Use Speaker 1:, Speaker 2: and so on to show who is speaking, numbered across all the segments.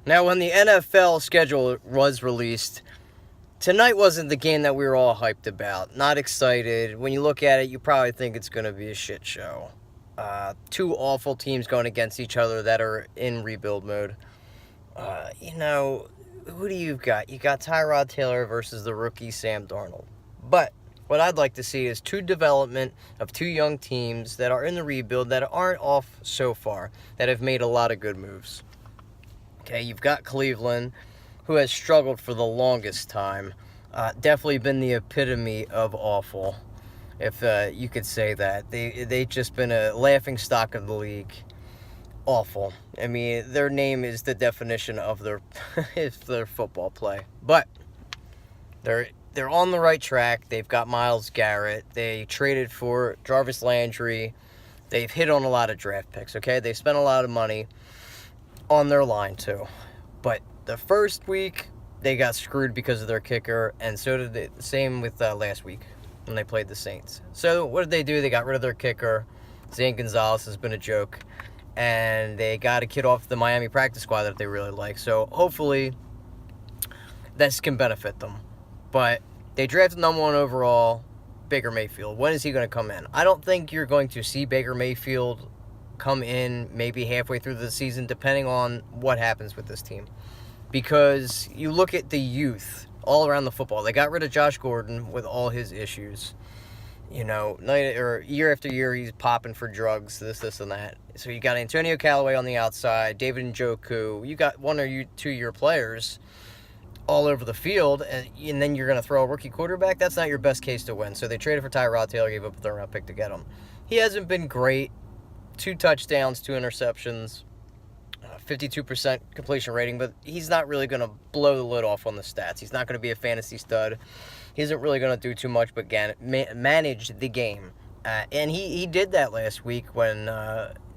Speaker 1: Now, when the NFL schedule was released, tonight wasn't the game that we were all hyped about. Not excited. When you look at it, you probably think it's going to be a shit show. Two awful teams going against each other that are in rebuild mode. You know, who do you got? You got Tyrod Taylor versus the rookie Sam Darnold. But what I'd like to see is two development of two young teams that are in the rebuild that aren't off so far, that have made a lot of good moves. Okay, you've got Cleveland, who has struggled for the longest time. Definitely been the epitome of awful, if you could say that. They've just been a laughing stock of the league. Awful. I mean, their name is the definition of their their football play. But they're on the right track. They've got Myles Garrett. They traded for Jarvis Landry. They've hit on a lot of draft picks, okay? They spent a lot of money on their line, too. But the first week, they got screwed because of their kicker, and so did the same with last week when they played the Saints. So what did they do? They got rid of their kicker. Zane Gonzalez has been a joke. And they got a kid off the Miami practice squad that they really like. So hopefully this can benefit them. But they drafted number 1 overall, Baker Mayfield. When is he going to come in? I don't think you're going to see Baker Mayfield come in maybe halfway through the season, depending on what happens with this team. Because you look at the youth all around the football. They got rid of Josh Gordon with all his issues. You know, year after year, he's popping for drugs, this, and that. So you got Antonio Callaway on the outside, David Njoku. You got 1 or 2 year players all over the field, and then you're going to throw a rookie quarterback. That's not your best case to win. So they traded for Tyrod Taylor, gave up a third-round pick to get him. He hasn't been great. 2 touchdowns, 2 interceptions, 52% completion rating, but he's not really going to blow the lid off on the stats. He's not going to be a fantasy stud. He isn't really going to do too much but manage the game. And he did that last week when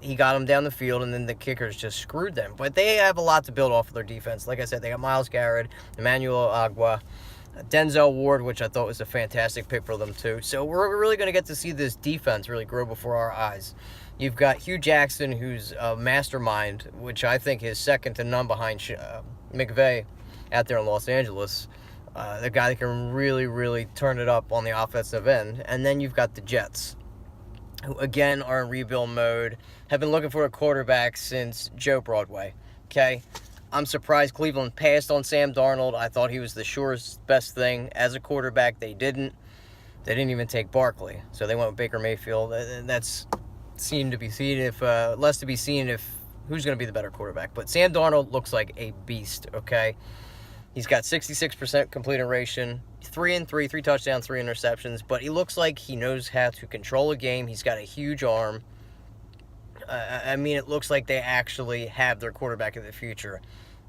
Speaker 1: he got him down the field, and then the kickers just screwed them. But they have a lot to build off of their defense. Like I said, they got Myles Garrett, Emmanuel Agua, Denzel Ward, which I thought was a fantastic pick for them too. So we're really going to get to see this defense really grow before our eyes. You've got Hugh Jackson, who's a mastermind, which I think is second to none behind McVay out there in Los Angeles. The guy that can really, really turn it up on the offensive end. And then you've got the Jets, who, again, are in rebuild mode, have been looking for a quarterback since Joe Broadway. Okay? I'm surprised Cleveland passed on Sam Darnold. I thought he was the surest best thing as a quarterback. They didn't. They didn't even take Barkley. So they went with Baker Mayfield. That's seemed to be seen less to be seen if who's going to be the better quarterback. But Sam Darnold looks like a beast, okay? He's got 66% completion rate, 3 touchdowns, 3 interceptions, but he looks like he knows how to control a game. He's got a huge arm. I mean, it looks like they actually have their quarterback of the future.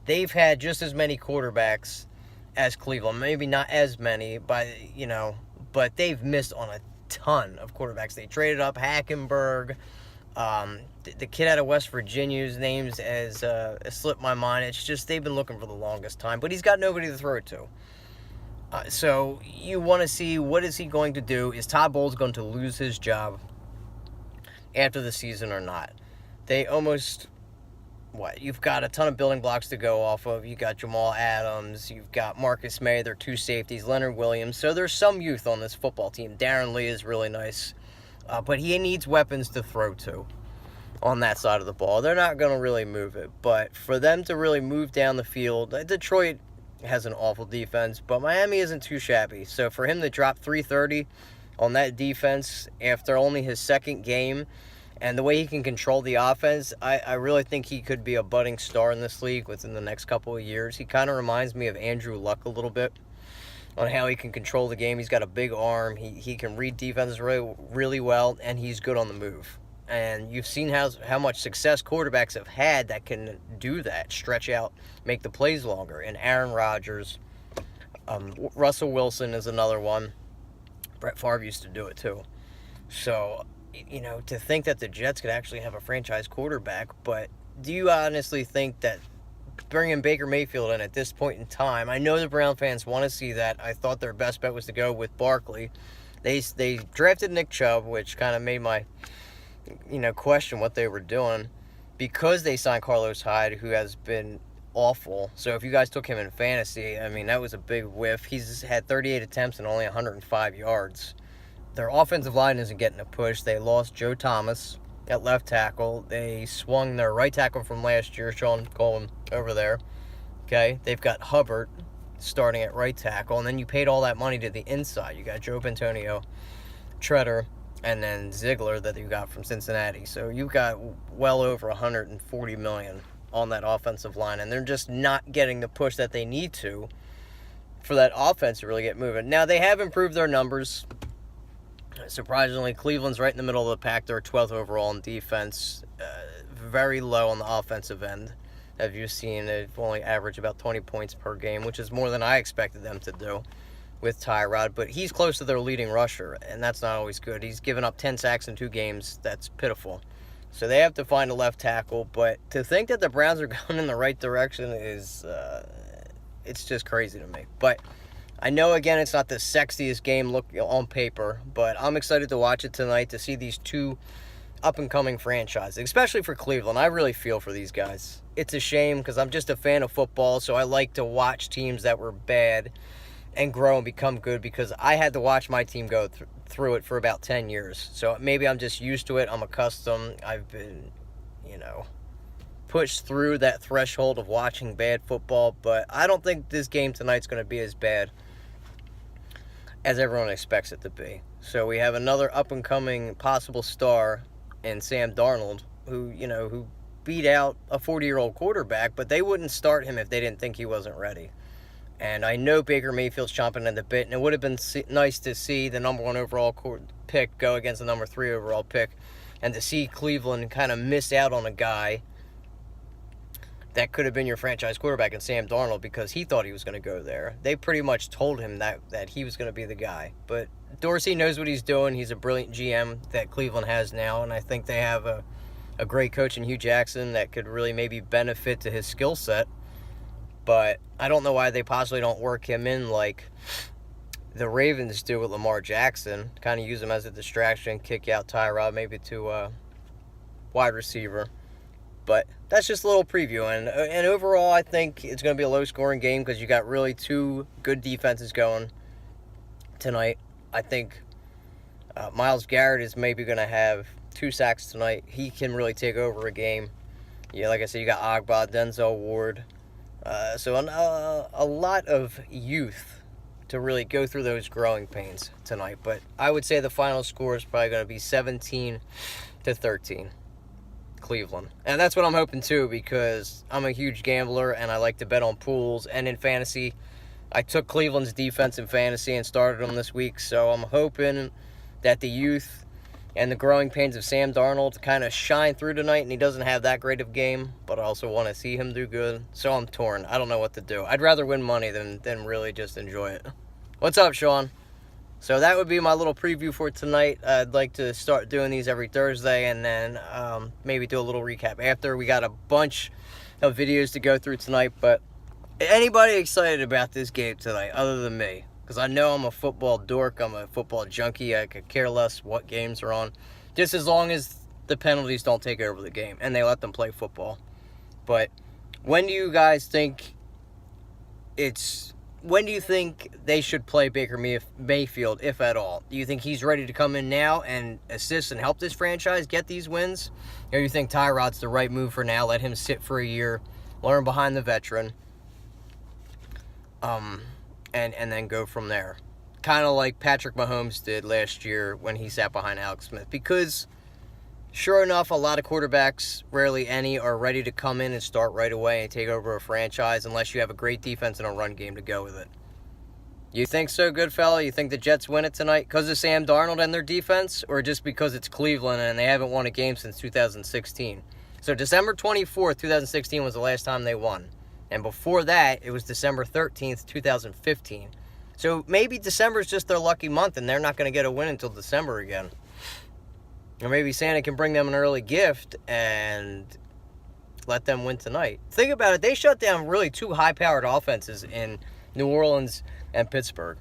Speaker 1: They've had just as many quarterbacks as Cleveland, maybe not as many, but they've missed on a ton of quarterbacks. They traded up Hackenberg. The kid out of West Virginia's names has slipped my mind. It's just they've been looking for the longest time, but he's got nobody to throw it to. So you want to see what is he going to do? Is Todd Bowles going to lose his job after the season or not? You've got a ton of building blocks to go off of. You got Jamal Adams. You've got Marcus May, their 2 safeties, Leonard Williams. So there's some youth on this football team. Darren Lee is really nice. But he needs weapons to throw to on that side of the ball. They're not going to really move it. But for them to really move down the field, Detroit has an awful defense, but Miami isn't too shabby. So for him to drop 330 on that defense after only his second game, and the way he can control the offense, I really think he could be a budding star in this league within the next couple of years. He kind of reminds me of Andrew Luck a little bit on how he can control the game. He's got a big arm. He can read defenses really, really well, and he's good on the move. And you've seen how much success quarterbacks have had that can do that, stretch out, make the plays longer. And Aaron Rodgers, Russell Wilson is another one. Brett Favre used to do it too. So, to think that the Jets could actually have a franchise quarterback, but do you honestly think that bringing Baker Mayfield in at this point in time, I know the Brown fans want to see that. I thought their best bet was to go with Barkley. They drafted Nick Chubb, which kind of made my question what they were doing, because they signed Carlos Hyde, who has been awful. So if you guys took him in fantasy, I mean, that was a big whiff. He's had 38 attempts and only 105 yards. Their offensive line isn't getting a push. They lost Joe Thomas at left tackle. They swung their right tackle from last year, Sean Coleman, over there. Okay, they've got Hubbard starting at right tackle, and then you paid all that money to the inside. You got Joe Antonio, Treader, and then Ziegler that you got from Cincinnati. So you've got well over $140 million on that offensive line, and they're just not getting the push that they need to for that offense to really get moving. Now, they have improved their numbers. Surprisingly, Cleveland's right in the middle of the pack. They're 12th overall in defense, very low on the offensive end. As you've seen, they've only averaged about 20 points per game, which is more than I expected them to do with Tyrod. But he's close to their leading rusher, and that's not always good. He's given up 10 sacks in 2 games. That's pitiful. So they have to find a left tackle. But to think that the Browns are going in the right direction is, it's just crazy to me. But I know, again, it's not the sexiest game look on paper, but I'm excited to watch it tonight to see these two up-and-coming franchises, especially for Cleveland. I really feel for these guys. It's a shame because I'm just a fan of football, so I like to watch teams that were bad and grow and become good because I had to watch my team go through it for about 10 years. So maybe I'm just used to it. I'm accustomed. I've been, pushed through that threshold of watching bad football, but I don't think this game tonight's going to be as bad as everyone expects it to be. So we have another up-and-coming possible star in Sam Darnold, who beat out a 40-year-old quarterback, but they wouldn't start him if they didn't think he wasn't ready. And I know Baker Mayfield's chomping at the bit, and it would have been nice to see the number 1 overall pick go against the number 3 overall pick, and to see Cleveland kind of miss out on a guy that could have been your franchise quarterback in Sam Darnold because he thought he was going to go there. They pretty much told him that he was going to be the guy. But Dorsey knows what he's doing. He's a brilliant GM that Cleveland has now, and I think they have a great coach in Hugh Jackson that could really maybe benefit to his skill set. But I don't know why they possibly don't work him in like the Ravens do with Lamar Jackson. Kind of use him as a distraction, kick out Tyrod maybe to wide receiver. But that's just a little preview. And overall, I think it's going to be a low-scoring game because you got really 2 good defenses going tonight. I think Myles Garrett is maybe going to have 2 sacks tonight. He can really take over a game. Yeah, like I said, you got Agba, Denzel Ward. So a lot of youth to really go through those growing pains tonight. But I would say the final score is probably going to be 17-13. Cleveland. And that's what I'm hoping too because I'm a huge gambler and I like to bet on pools. And in fantasy, I took Cleveland's defense in fantasy and started them this week. So I'm hoping that the youth and the growing pains of Sam Darnold kind of shine through tonight, and he doesn't have that great of a game, but I also want to see him do good. So I'm torn. I don't know what to do. I'd rather win money than really just enjoy it. What's up, Sean? So that would be my little preview for tonight. I'd like to start doing these every Thursday and then maybe do a little recap after. We got a bunch of videos to go through tonight, but anybody excited about this game tonight other than me? Because I know I'm a football dork. I'm a football junkie. I could care less what games are on, just as long as the penalties don't take over the game and they let them play football. But when do you guys think when do you think they should play Baker Mayfield, if at all? Do you think he's ready to come in now and assist and help this franchise get these wins? Or do you think Tyrod's the right move for now? Let him sit for a year, learn behind the veteran, and then go from there. Kind of like Patrick Mahomes did last year when he sat behind Alex Smith. Because, sure enough, a lot of quarterbacks, rarely any, are ready to come in and start right away and take over a franchise unless you have a great defense and a run game to go with it. You think so, good fella? You think the Jets win it tonight because of Sam Darnold and their defense, or just because it's Cleveland and they haven't won a game since 2016? So December 24th, 2016 was the last time they won. And before that, it was December 13th, 2015. So maybe December is just their lucky month and they're not going to get a win until December again. Or maybe Santa can bring them an early gift and let them win tonight. Think about it. They shut down really 2 high-powered offenses in New Orleans and Pittsburgh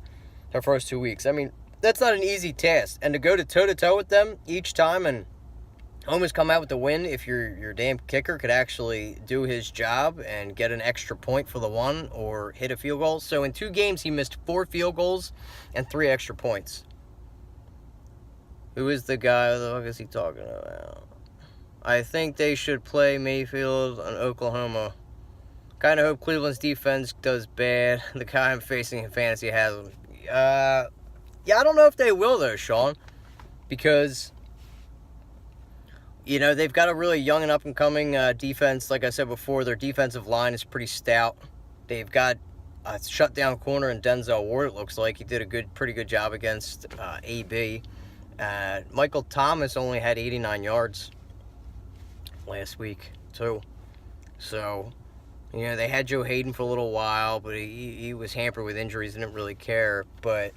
Speaker 1: their first 2 weeks. I mean, that's not an easy task. And to go toe-to-toe with them each time and Home has come out with the win if your damn kicker could actually do his job and get an extra point for the one or hit a field goal. So in 2 games, he missed 4 field goals and 3 extra points. Who is the guy? What the fuck is he talking about? I think they should play Mayfield on Oklahoma. Kind of hope Cleveland's defense does bad. The guy I'm facing in fantasy has him. Yeah, I don't know if they will, though, Sean. Because, you know, they've got a really young and up-and-coming defense. Like I said before, their defensive line is pretty stout. They've got a shutdown corner in Denzel Ward, it looks like. He did a pretty good job against AB. Michael Thomas only had 89 yards last week, too. So, you know, they had Joe Hayden for a little while, but he was hampered with injuries and didn't really care. But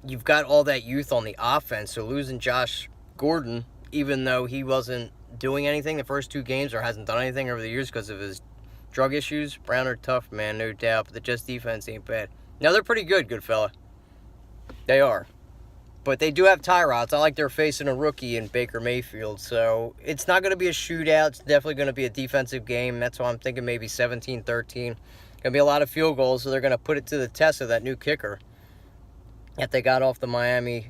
Speaker 1: you've got all that youth on the offense, so losing Josh Gordon, even though he wasn't doing anything the first 2 games or hasn't done anything over the years because of his drug issues, Brown are tough, man, no doubt, but the Jets defense ain't bad. Now, they're pretty good fella. They are. But they do have Tyrods. It's not like they're facing a rookie in Baker Mayfield. So it's not going to be a shootout. It's definitely going to be a defensive game. That's why I'm thinking maybe 17-13. Going to be a lot of field goals, so they're going to put it to the test of that new kicker that they got off the Miami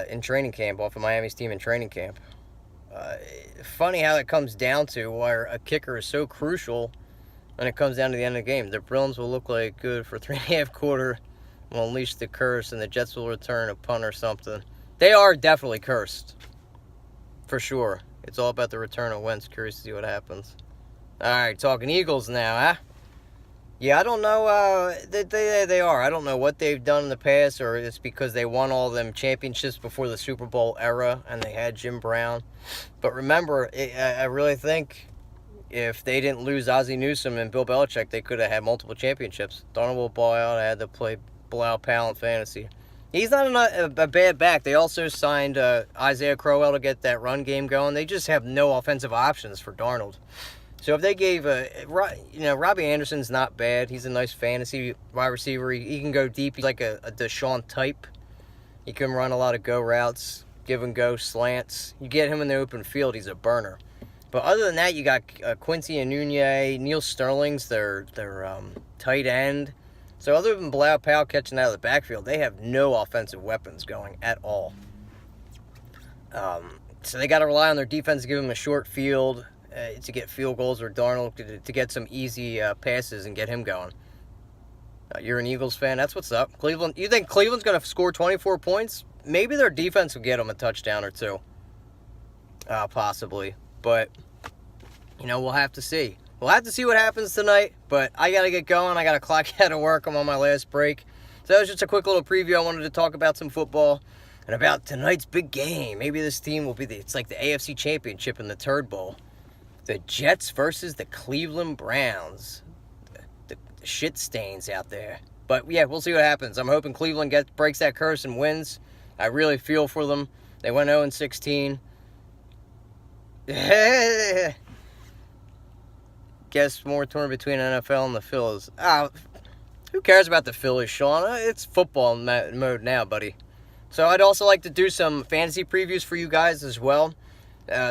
Speaker 1: in training camp, off of Miami's team in training camp. Funny how it comes down to where a kicker is so crucial when it comes down to the end of the game. The Bruins will look like good for 3.5 quarters. Will unleash the curse, and the Jets will return a punt or something. They are definitely cursed. For sure. It's all about the return of Wentz. Curious to see what happens. Alright, talking Eagles now, huh? Yeah, I don't know. They are. I don't know what they've done in the past, or it's because they won all them championships before the Super Bowl era, and they had Jim Brown. But remember, I really think if they didn't lose Ozzie Newsome and Bill Belichick, they could have had multiple championships. Darnold will ball out. I had to play blowout pal in fantasy. He's not a bad back. They also signed Isaiah Crowell to get that run game going. They just have no offensive options for Darnold. So if they gave Robbie Anderson's not bad. He's a nice fantasy wide receiver. He can go deep. He's like a Deshaun type. He can run a lot of go routes, give and go slants. You get him in the open field, he's a burner. But other than that, you got Quincy Enunwa, Neil Sterling's their tight end. So other than Bilal Powell catching out of the backfield, they have no offensive weapons going at all. So they got to rely on their defense to give them a short field to get field goals, or Darnold to get some easy passes and get him going. You're an Eagles fan. That's what's up. Cleveland. You think Cleveland's going to score 24 points? Maybe their defense will get them a touchdown or two. Possibly. But, we'll have to see. We'll have to see what happens tonight, but I got to get going. I got to clock out of work. I'm on my last break. So that was just a quick little preview. I wanted to talk about some football and about tonight's big game. Maybe this team will be it's like the AFC Championship in the Turd Bowl. The Jets versus the Cleveland Browns. The shit stains out there. But, yeah, we'll see what happens. I'm hoping Cleveland breaks that curse and wins. I really feel for them. They went 0-16. Guess more torn between NFL and the Phillies. Who cares about the Phillies, Sean? It's football mode now, buddy. So I'd also like to do some fantasy previews for you guys as well.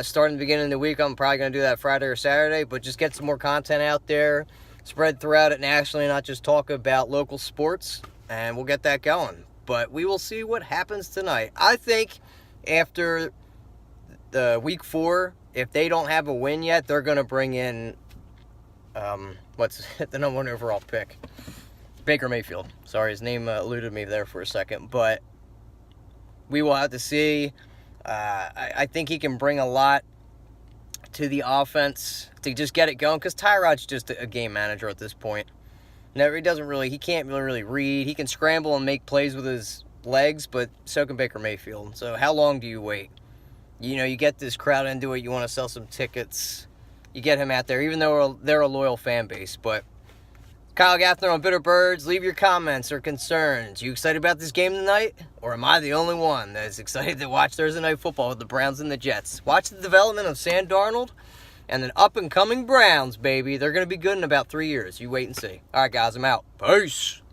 Speaker 1: Starting the beginning of the week, I'm probably going to do that Friday or Saturday, but just get some more content out there, spread throughout it nationally, not just talk about local sports, and we'll get that going. But we will see what happens tonight. I think after the week 4, if they don't have a win yet, they're going to bring in what's the number 1 overall pick? Baker Mayfield. Sorry, his name eluded me there for a second, but we will have to see. I think he can bring a lot to the offense to just get it going, because Tyrod's just a game manager at this point. He can't really read. He can scramble and make plays with his legs, but so can Baker Mayfield. So how long do you wait? You get this crowd into it. You want to sell some tickets. You get him out there, even though they're a loyal fan base. But Kyle Gaffner on Bitter Birds, leave your comments or concerns. You excited about this game tonight? Or am I the only one that's excited to watch Thursday Night Football with the Browns and the Jets? Watch the development of Sam Darnold and an up-and-coming Browns, baby. They're going to be good in about 3 years. You wait and see. All right, guys, I'm out. Peace.